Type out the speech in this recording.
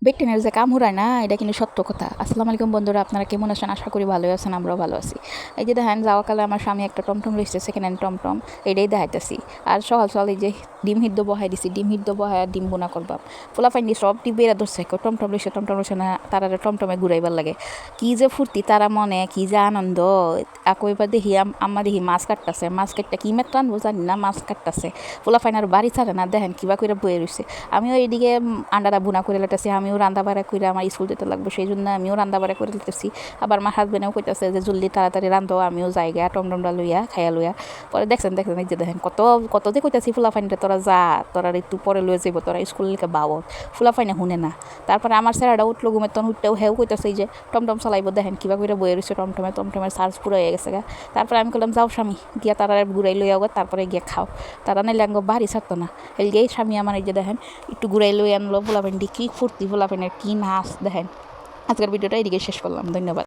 বেটেনের যে কাম হুরায় না এটা কিন্তু সত্য কথা। আসসালামু আলাইকুম বন্ধুরা, আপনারা কেমন আছেন? আশা করি ভালোই আছেন, আমরাও ভালো আছি। এই যে দেখেন যাওয়াকালে আমার স্বামী একটা টমটম রয়েছে, সেকেন্ড হ্যান্ড টমটম, এটাই দেখাইতেছি। আর সকাল সকাল এই যে ডিম সিদ্ধ বহাই দিছি, ডিম সিদ্ধ বহাই ডিম বোনা করবাম। পোলাপাইন দিয়ে সব ডিম বেড়া ধরছে, টমটম রয়েছে না, তারা টমটমে ঘুরাইবার লাগে। কি যে ফুর্তি তারা মনে, কি যে আনন্দ। আকৌ এবার দেখি আম্মা দেখি মাছ কাটতেছে, মাছ কাটটা কি মেট রানবো জানি না, মাছ কাটতেছে। পোলাপাইন আর বাড়ি ছাড়ে না, দেখেন কিবা করে বয়ে রয়েছে। আমিও এইদিকে আন্ডাটা বুনা করে লেটেছি, আমিও রান্না বাড়া করে আমার স্কুল যেতে লাগবে, সেই জন্য আমিও রান্না বাড়া করে লেটেছি। আবার আমার হাজবেন্ডেও কইতেছে যে জলদি তাড়াতাড়ি রান্ধো, আমিও জায়গা টমটমটা লইয়া খাইয়া লইয়া। পরে দেখছেন এই যে দেখেন কত কত যে কইতাছি ফুলাফাইনটা তোরা যা, তোরা একটু পরে লয়ে যাইব, তোরা স্কুল লিখে বাবদ ফুলাফাইনে শুনে না। তারপরে আমার স্যারাটা উঠলো ঘুমের তখন উঠতেও হেও কইতাছে এই যে টমটম চালাইব, দেখেন কিবা করে বয়ে রয়েছে টমটমের চার্জ পুরো হয়ে গেছে গা। তারপরে আমি বললাম যাও স্বামী, গিয়া তারা ঘুরাই লইয়া গো, তারপরে গিয়ে খাও। তারা নাইলে আঙ্গ বাড়ি ছাড়তো না। এই যে স্বামী আমার এই যে দেখেন একটু ঘুরাই লই আনলো, পোলাপাইনটি কী ফুর্তি, পোলাপাইনের কী নাচ দেখেন। আজকের ভিডিওটা এদিকে শেষ করলাম, ধন্যবাদ।